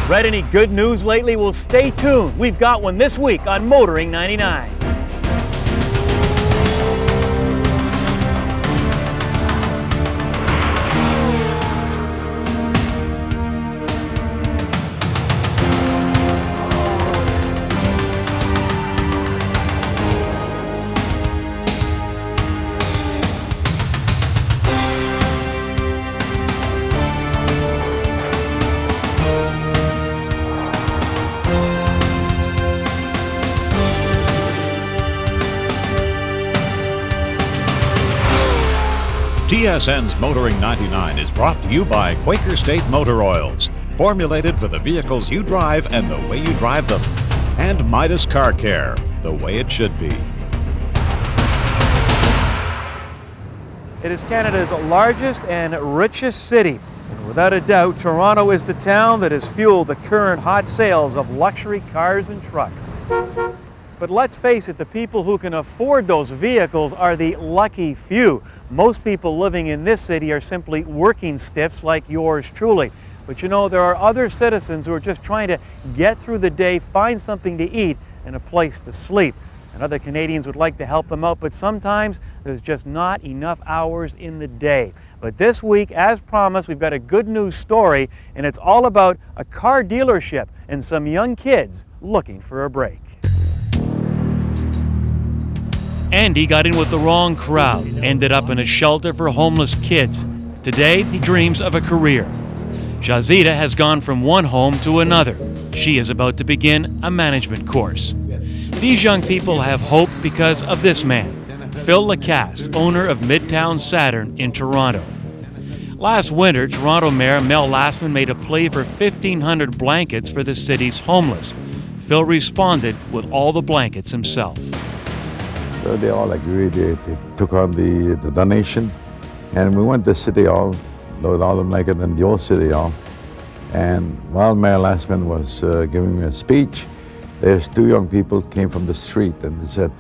Read any good news lately? Well, stay tuned. We've got one this week on Motoring 99. TSN's Motoring 99 is brought to you by Quaker State Motor Oils, formulated for the vehicles you drive and the way you drive them. And Midas Car Care, the way it should be. It is Canada's largest and richest city. And without a doubt, Toronto is the town that has fueled the current hot sales of luxury cars and trucks. But let's face it, the people who can afford those vehicles are the lucky few. Most people living in this city are simply working stiffs like yours truly. But you know, there are other citizens who are just trying to get through the day, find something to eat, and a place to sleep. And other Canadians would like to help them out, but sometimes there's just not enough hours in the day. But this week, as promised, we've got a good news story, and it's all about a car dealership and some young kids looking for a break. Andy got in with the wrong crowd, ended up in a shelter for homeless kids. Today, he dreams of a career. Jazita has gone from one home to another. She is about to begin a management course. These young people have hope because of this man, Phil Lacasse, owner of Midtown Saturn in Toronto. Last winter, Toronto Mayor Mel Lastman made a plea for 1,500 blankets for the city's homeless. Phil responded with all the blankets himself. So they all agreed, they took on the donation, and we went to City Hall, loaded all the blankets in the old City Hall. And while Mayor Lastman was giving me a speech, there's two young people came from the street, and they said,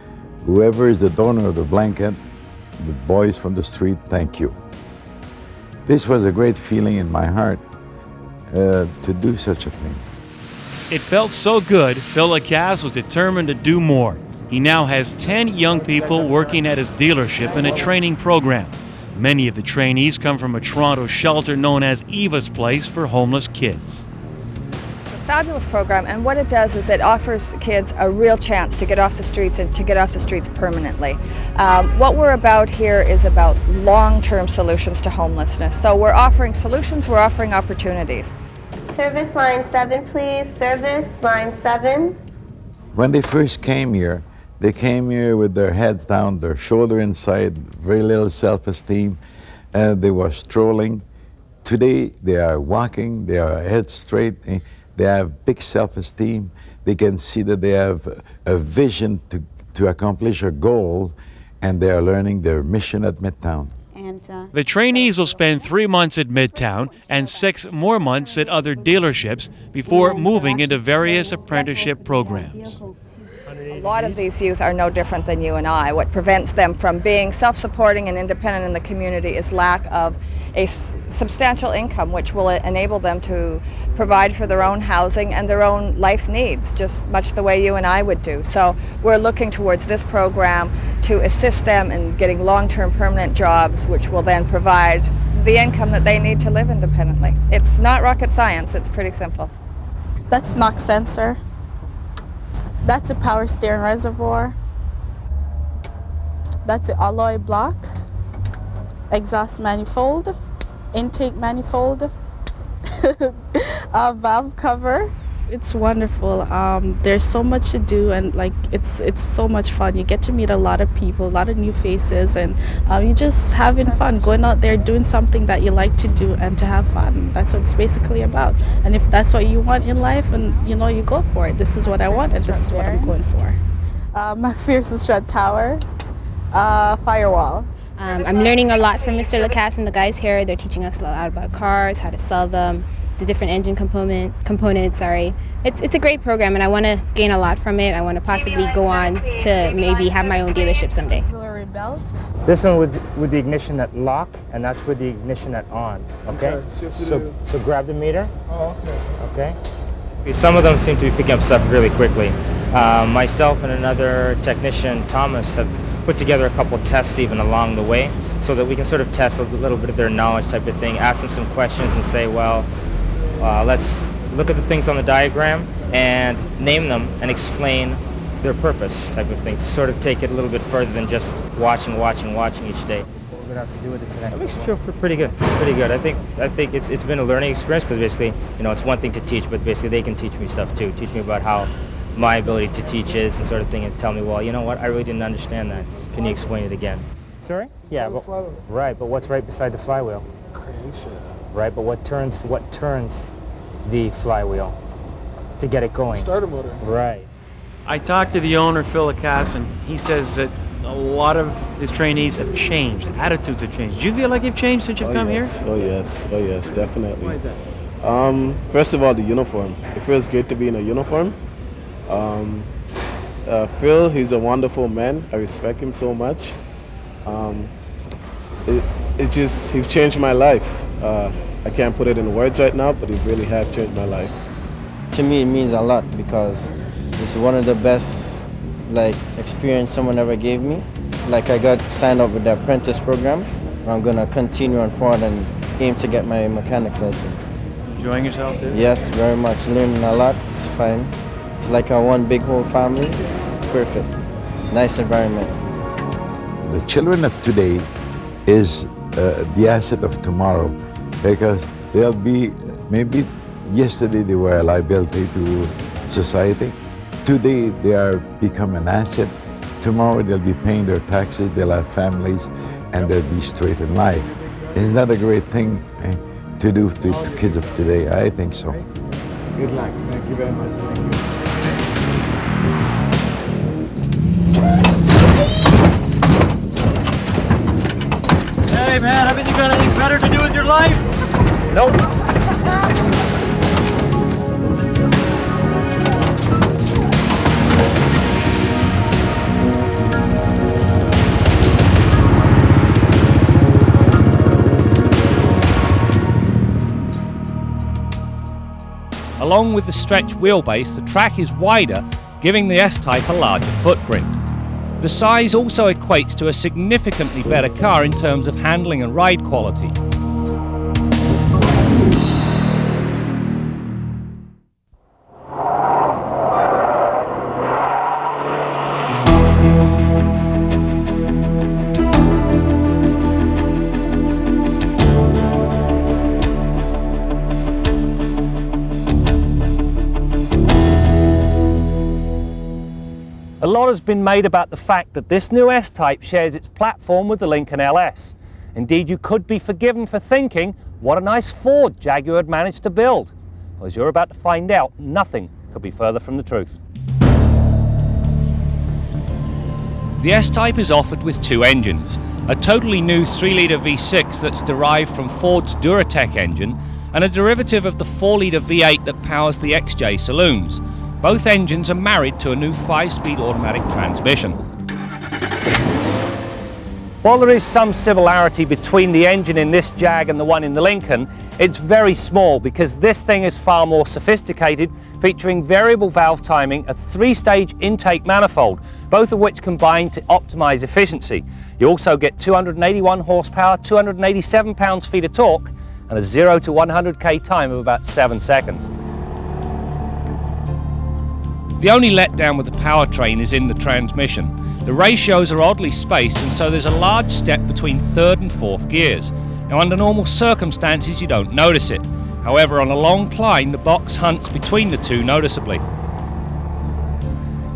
whoever is the donor of the blanket, the boys from the street, thank you. This was a great feeling in my heart to do such a thing. It felt so good, Phil Lacasse was determined to do more. He now has 10 young people working at his dealership in a training program. Many of the trainees come from a Toronto shelter known as Eva's Place for homeless kids. It's a fabulous program, and what it does is it offers kids a real chance to get off the streets and to get off the streets permanently. What we're about here is about long-term solutions to homelessness. So we're offering solutions, we're offering opportunities. Service line 7, please. Service line 7. When they first came here, they came here with their heads down, their shoulder inside, very little self-esteem. They were strolling. Today, they are walking, they are heads straight, they have big self-esteem. They can see that they have a vision to accomplish a goal, and they are learning their mission at Midtown. The trainees will spend 3 months at Midtown and 6 more months at other dealerships before moving into various apprenticeship programs. A lot of these youth are no different than you and I. What prevents them from being self-supporting and independent in the community is lack of a substantial income, which will enable them to provide for their own housing and their own life needs, just much the way you and I would do. So we're looking towards this program to assist them in getting long-term permanent jobs, which will then provide the income that they need to live independently. It's not rocket science, it's pretty simple. That's knock sensor. That's a power steering reservoir. That's an alloy block, exhaust manifold, intake manifold, a valve cover. It's wonderful. There's so much to do, and like it's so much fun. You get to meet a lot of people, a lot of new faces, and you're just having fun, going out there doing something that you like to do and to have fun. That's what it's basically about. And if that's what you want in life, and you know, you go for it. This is what I want, and this is what I'm going for. McPherson Strut Tower, firewall. I'm learning a lot from Mr. Lacasse and the guys here. They're teaching us a lot about cars, how to sell them, the different engine components. It's a great program, and I want to gain a lot from it. I want to possibly go on to maybe have my own dealership someday. Auxiliary belt. This one with the ignition at lock, and that's with the ignition at on. Okay. So grab the meter. Oh, okay. Okay. Some of them seem to be picking up stuff really quickly. Myself and another technician, Thomas, have put together a couple tests even along the way so that we can sort of test a little bit of their knowledge type of thing, ask them some questions and say, well, let's look at the things on the diagram and name them and explain their purpose type of thing, to sort of take it a little bit further than just watching each day. What would have to do with it today? It makes me feel pretty good, pretty good. I think it's been a learning experience because basically, you know, it's one thing to teach, but basically they can teach me stuff too, teach me about how my ability to teach is and sort of thing, and tell me, well, you know what, I really didn't understand that. Can you explain it again? Sorry? Yeah, but, right, but what's right beside the flywheel? Creation. Right, but what turns the flywheel to get it going? Starter motor. Right. I talked to the owner, Phil Lacasse, and he says that a lot of his trainees have changed. Attitudes have changed. Do you feel like you've changed since you've come here? Oh yes, definitely. Why is that? First of all, the uniform. It feels good to be in a uniform. Phil, he's a wonderful man. I respect him so much. He's changed my life. I can't put it in words right now, but he really have changed my life. To me, it means a lot because it's one of the best experience someone ever gave me. I got signed up with the apprentice program. I'm gonna continue on forward and aim to get my mechanic's license. Enjoying yourself too? Yes, very much. Learning a lot. It's fine. It's like a one big whole family. It's perfect. Nice environment. The children of today is the asset of tomorrow, because they'll be, maybe yesterday they were a liability to society. Today they are become an asset. Tomorrow they'll be paying their taxes, they'll have families, and they'll be straight in life. Isn't that a great thing to do to kids of today? I think so. Good luck. Thank you very much. Thank you. Hey man, haven't you got anything better to do with your life? Nope. Along with the stretched wheelbase, the track is wider, giving the S-Type a larger footprint. The size also equates to a significantly better car in terms of handling and ride quality. A lot has been made about the fact that this new S-Type shares its platform with the Lincoln LS. Indeed, you could be forgiven for thinking, what a nice Ford Jaguar had managed to build. Well, as you're about to find out, nothing could be further from the truth. The S-Type is offered with two engines, a totally new 3-litre V6 that's derived from Ford's Duratec engine, and a derivative of the 4-litre V8 that powers the XJ saloons. Both engines are married to a new 5-speed automatic transmission. While there is some similarity between the engine in this Jag and the one in the Lincoln, it's very small because this thing is far more sophisticated, featuring variable valve timing, a 3-stage intake manifold, both of which combine to optimize efficiency. You also get 281 horsepower, 287 pounds-feet of torque, and a 0 to 100k time of about 7 seconds. The only letdown with the powertrain is in the transmission. The ratios are oddly spaced, and so there's a large step between 3rd and 4th gears. Now, under normal circumstances, you don't notice it. However, on a long climb, the box hunts between the two noticeably.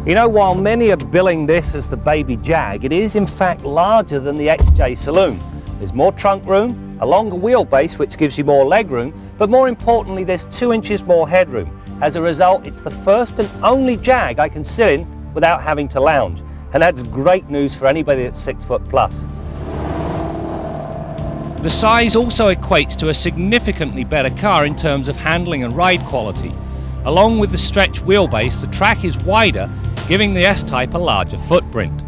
You know, while many are billing this as the baby Jag, it is in fact larger than the XJ Saloon. There's more trunk room, a longer wheelbase which gives you more leg room, but more importantly there's 2 inches more headroom. As a result, it's the first and only Jag I can sit in without having to lounge, and that's great news for anybody that's 6 foot plus. The size also equates to a significantly better car in terms of handling and ride quality. Along with the stretched wheelbase, the track is wider, giving the S-Type a larger footprint.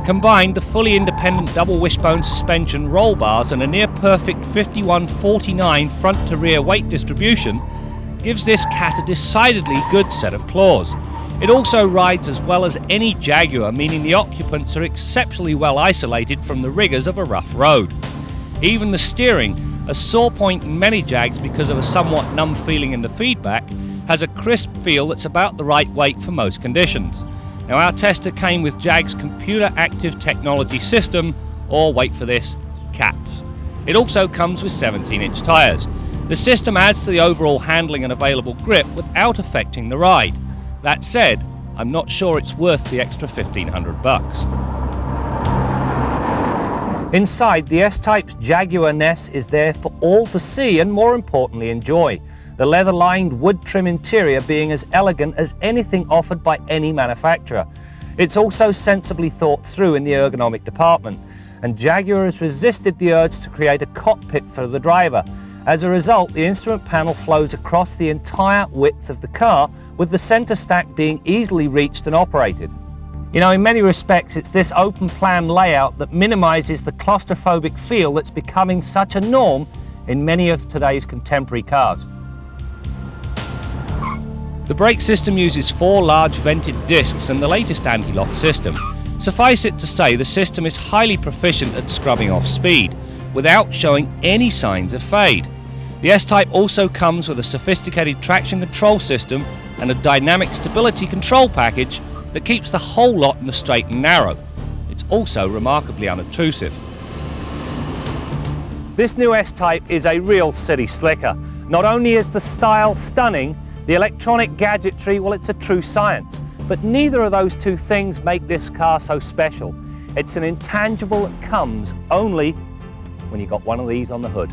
Combined, the fully independent double wishbone suspension, roll bars and a near-perfect 51-49 front-to-rear weight distribution gives this cat a decidedly good set of claws. It also rides as well as any Jaguar, meaning the occupants are exceptionally well isolated from the rigours of a rough road. Even the steering, a sore point in many Jags because of a somewhat numb feeling in the feedback, has a crisp feel that's about the right weight for most conditions. Now, our tester came with Jag's computer active technology system, or wait for this, CATS. It also comes with 17-inch tyres. The system adds to the overall handling and available grip without affecting the ride. That said, I'm not sure it's worth the extra $1,500. Inside, the S-Type's Jaguar S is there for all to see and, more importantly, enjoy. The leather-lined wood trim interior being as elegant as anything offered by any manufacturer. It's also sensibly thought through in the ergonomic department, and Jaguar has resisted the urge to create a cockpit for the driver. As a result, the instrument panel flows across the entire width of the car, with the center stack being easily reached and operated. You know, in many respects, it's this open plan layout that minimizes the claustrophobic feel that's becoming such a norm in many of today's contemporary cars. The brake system uses 4 large vented discs and the latest anti-lock system. Suffice it to say, the system is highly proficient at scrubbing off speed, without showing any signs of fade. The S-Type also comes with a sophisticated traction control system and a dynamic stability control package that keeps the whole lot in the straight and narrow. It's also remarkably unobtrusive. This new S-Type is a real city slicker. Not only is the style stunning, the electronic gadgetry, well, it's a true science. But neither of those two things make this car so special. It's an intangible that comes only when you got one of these on the hood.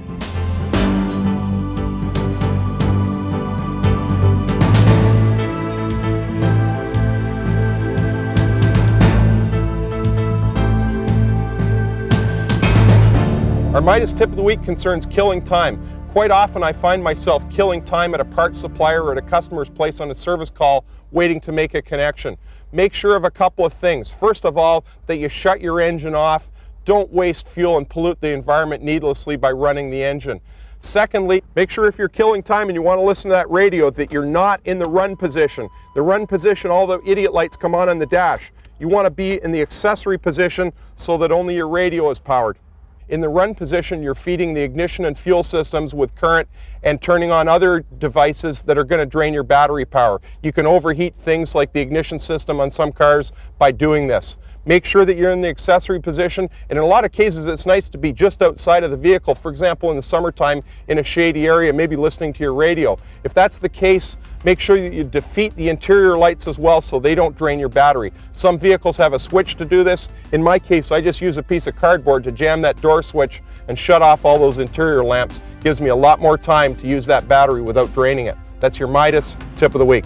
Our Midas tip of the week concerns killing time. Quite often I find myself killing time at a parts supplier or at a customer's place on a service call waiting to make a connection. Make sure of a couple of things. First of all, that you shut your engine off. Don't waste fuel and pollute the environment needlessly by running the engine. Secondly, make sure if you're killing time and you want to listen to that radio that you're not in the run position. The run position, all the idiot lights come on the dash. You want to be in the accessory position so that only your radio is powered. In the run position, you're feeding the ignition and fuel systems with current and turning on other devices that are going to drain your battery power. You can overheat things like the ignition system on some cars by doing this. Make sure that you're in the accessory position, and in a lot of cases it's nice to be just outside of the vehicle. For example, in the summertime in a shady area, maybe listening to your radio. If that's the case, make sure that you defeat the interior lights as well so they don't drain your battery. Some vehicles have a switch to do this. In my case, I just use a piece of cardboard to jam that door switch and shut off all those interior lamps. Gives me a lot more time to use that battery without draining it. That's your Midas tip of the week.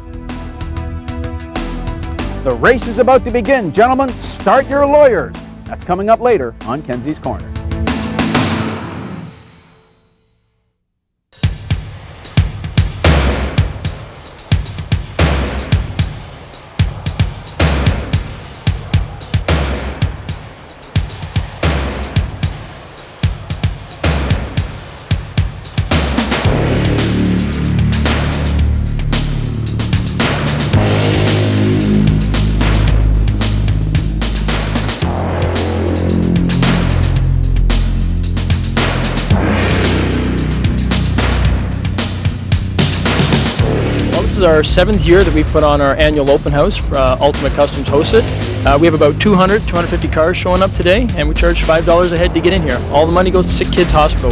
The race is about to begin. Gentlemen, start your lawyers. That's coming up later on Kenzie's Corner. This is our 7th year that we've put on our annual open house. Ultimate Customs hosts it. We have about 250 cars showing up today, and we charge $5 a head to get in here. All the money goes to Sick Kids Hospital.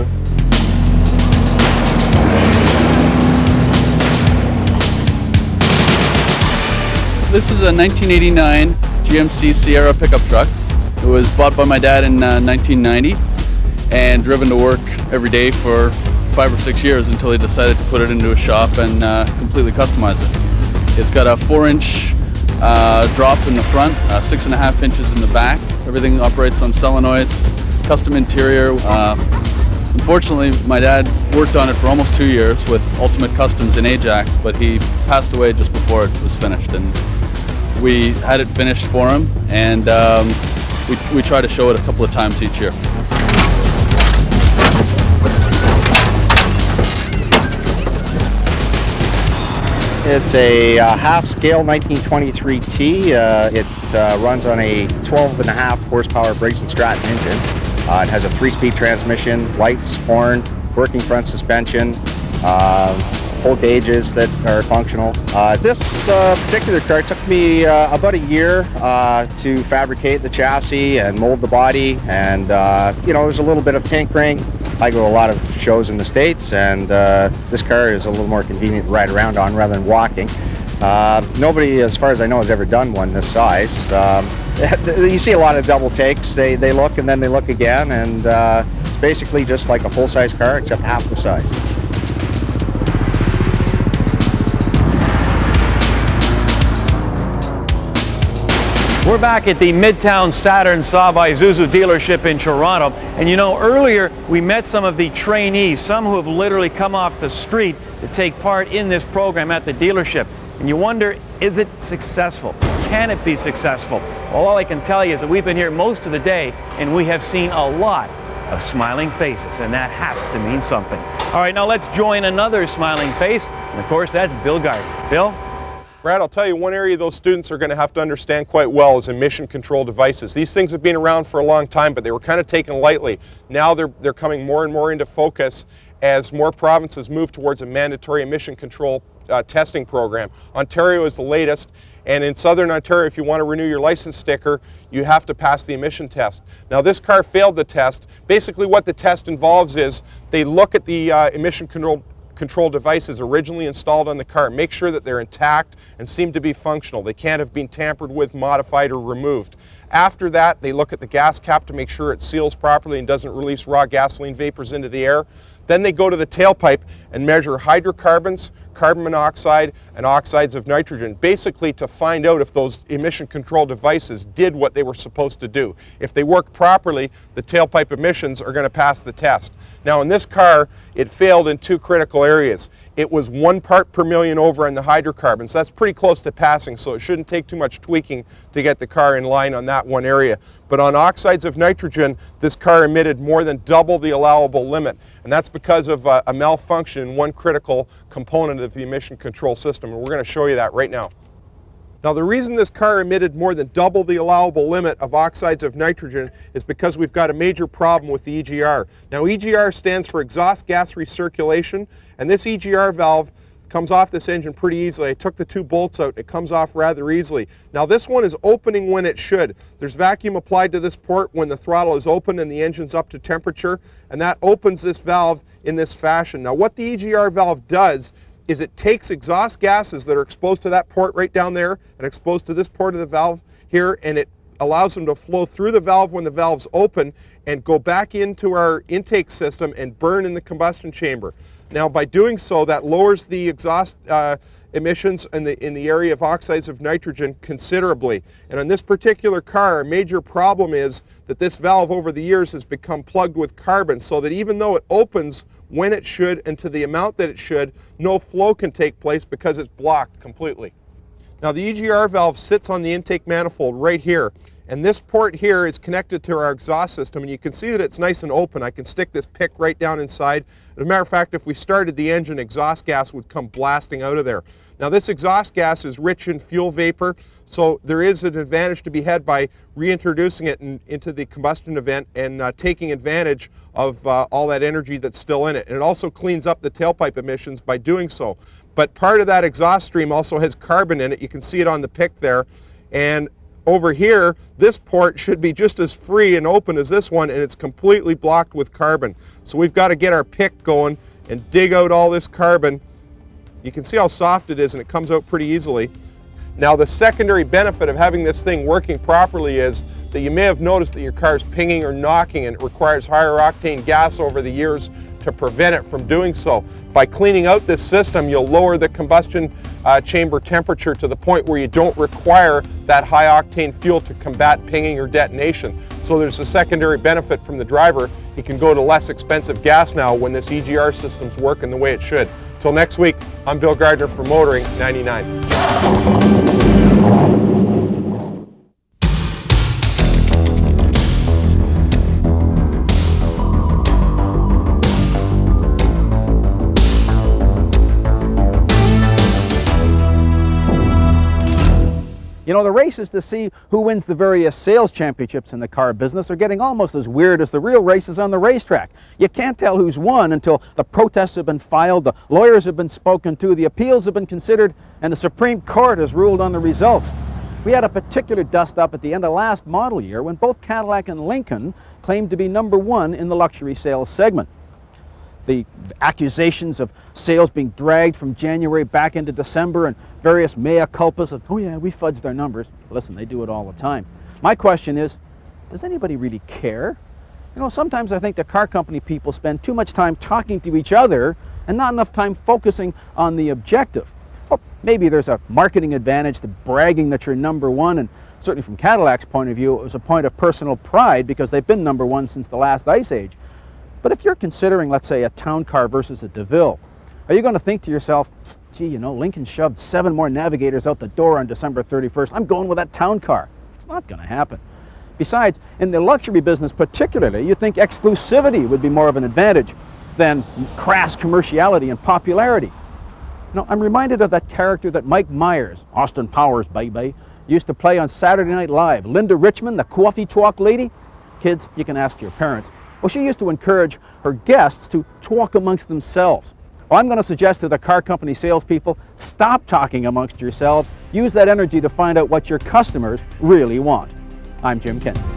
This is a 1989 GMC Sierra pickup truck. It was bought by my dad in 1990 and driven to work every day for 5 or 6 years until he decided to put it into a shop and completely customize it. It's got a 4-inch drop in the front, 6.5 inches in the back. Everything operates on solenoids, custom interior. Unfortunately, my dad worked on it for almost 2 years with Ultimate Customs in Ajax, but he passed away just before it was finished. And we had it finished for him, and we try to show it a couple of times each year. It's a half-scale 1923T. It runs on a 12.5 horsepower Briggs & Stratton engine. It has a 3-speed transmission, lights, horn, working front suspension, full gauges that are functional. This particular car took me about a year to fabricate the chassis and mold the body, and there's a little bit of tinkering. I go to a lot of shows in the States, and this car is a little more convenient to ride around on rather than walking. Nobody, as far as I know, has ever done one this size. You see a lot of double takes. They look and then they look again, and it's basically just like a full-size car except half the size. We're back at the Midtown Saturn Saab Isuzu dealership in Toronto, and earlier we met some of the trainees, some who have literally come off the street to take part in this program at the dealership. And you wonder, is it successful? Can it be successful? Well, all I can tell you is that we've been here most of the day and we have seen a lot of smiling faces, and that has to mean something. All right, now let's join another smiling face, and of course that's Bill Gardner. Bill? Brad, I'll tell you, one area those students are going to have to understand quite well is emission control devices. These things have been around for a long time, but they were kind of taken lightly. Now they're coming more and more into focus as more provinces move towards a mandatory emission control testing program. Ontario is the latest, and in Southern Ontario, if you want to renew your license sticker, you have to pass the emission test. Now, this car failed the test. Basically, what the test involves is they look at the emission control devices originally installed on the car, make sure that they're intact and seem to be functional. They can't have been tampered with, modified, or removed. After that, they look at the gas cap to make sure it seals properly and doesn't release raw gasoline vapors into the air. Then they go to the tailpipe and measure hydrocarbons, carbon monoxide, and oxides of nitrogen, basically to find out if those emission control devices did what they were supposed to do. If they work properly, the tailpipe emissions are going to pass the test. Now, in this car, it failed in two critical areas. It was 1 part per million over on the hydrocarbons. That's pretty close to passing, so it shouldn't take too much tweaking to get the car in line on that one area. But on oxides of nitrogen, this car emitted more than double the allowable limit, and that's because of a malfunction in one critical component of the emission control system, and we're going to show you that right now. Now, the reason this car emitted more than double the allowable limit of oxides of nitrogen is because we've got a major problem with the EGR. Now, EGR stands for exhaust gas recirculation, and this EGR valve comes off this engine pretty easily. I took the 2 bolts out, it comes off rather easily. Now, this one is opening when it should. There's vacuum applied to this port when the throttle is open and the engine's up to temperature, and that opens this valve in this fashion. Now, what the EGR valve does is it takes exhaust gases that are exposed to that port right down there and exposed to this port of the valve here, and it allows them to flow through the valve when the valve's open and go back into our intake system and burn in the combustion chamber. Now, by doing so, that lowers the exhaust emissions in the area of oxides of nitrogen considerably. And on this particular car, a major problem is that this valve over the years has become plugged with carbon, so that even though it opens when it should and to the amount that it should, no flow can take place because it's blocked completely. Now, the EGR valve sits on the intake manifold right here, and this port here is connected to our exhaust system, and you can see that it's nice and open. I can stick this pick right down inside. As a matter of fact, if we started the engine, exhaust gas would come blasting out of there. Now, this exhaust gas is rich in fuel vapor, so there is an advantage to be had by reintroducing it into the combustion event and taking advantage of all that energy that's still in it. And it also cleans up the tailpipe emissions by doing so. But part of that exhaust stream also has carbon in it. You can see it on the pick there. And over here, this port should be just as free and open as this one, and it's completely blocked with carbon. So we've got to get our pick going and dig out all this carbon. You can see how soft it is, and it comes out pretty easily. Now, the secondary benefit of having this thing working properly is that you may have noticed that your car's pinging or knocking, and it requires higher octane gas over the years to prevent it from doing so. By cleaning out this system, you'll lower the combustion chamber temperature to the point where you don't require that high octane fuel to combat pinging or detonation. So there's a secondary benefit from the driver. He can go to less expensive gas now when this EGR system's working the way it should. Till next week, I'm Bill Gardner for Motoring 99. You know, the races to see who wins the various sales championships in the car business are getting almost as weird as the real races on the racetrack. You can't tell who's won until the protests have been filed, the lawyers have been spoken to, the appeals have been considered, and the Supreme Court has ruled on the results. We had a particular dust-up at the end of last model year when both Cadillac and Lincoln claimed to be #1 in the luxury sales segment. The accusations of sales being dragged from January back into December and various mea culpas of, oh yeah, we fudged our numbers. Listen, they do it all the time. My question is, does anybody really care? You know, sometimes I think the car company people spend too much time talking to each other and not enough time focusing on the objective. Well, maybe there's a marketing advantage to bragging that you're #1, and certainly from Cadillac's point of view, it was a point of personal pride because they've been #1 since the last ice age. But if you're considering, let's say, a town car versus a DeVille, are you going to think to yourself, gee, you know, Lincoln shoved 7 more Navigators out the door on December 31st. I'm going with that town car. It's not going to happen. Besides, in the luxury business particularly, you think exclusivity would be more of an advantage than crass commerciality and popularity. You know, I'm reminded of that character that Mike Myers, Austin Powers, baby, used to play on Saturday Night Live. Linda Richmond, the coffee talk lady. Kids, you can ask your parents. Well, she used to encourage her guests to talk amongst themselves. Well, I'm going to suggest to the car company salespeople, stop talking amongst yourselves. Use that energy to find out what your customers really want. I'm Jim Kenson.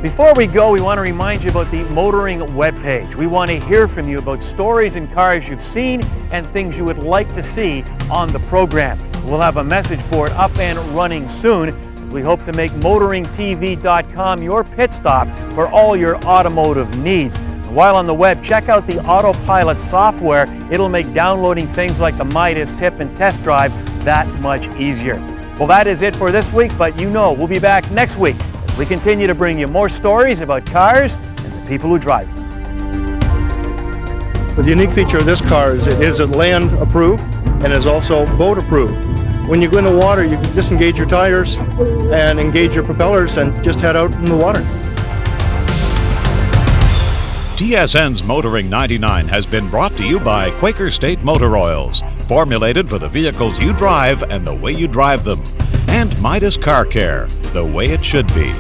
Before we go, we want to remind you about the Motoring webpage. We want to hear from you about stories and cars you've seen and things you would like to see on the program. We'll have a message board up and running soon, as we hope to make motoringtv.com your pit stop for all your automotive needs. And while on the web, check out the Autopilot software. It'll make downloading things like the Midas Tip and Test Drive that much easier. Well, that is it for this week, but you know we'll be back next week. We continue to bring you more stories about cars and the people who drive them. The unique feature of this car is it is land approved and is also boat approved. When you go in the water, you can disengage your tires and engage your propellers and just head out in the water. TSN's Motoring 99 has been brought to you by Quaker State Motor Oils, formulated for the vehicles you drive and the way you drive them. And Midas Car Care, the way it should be.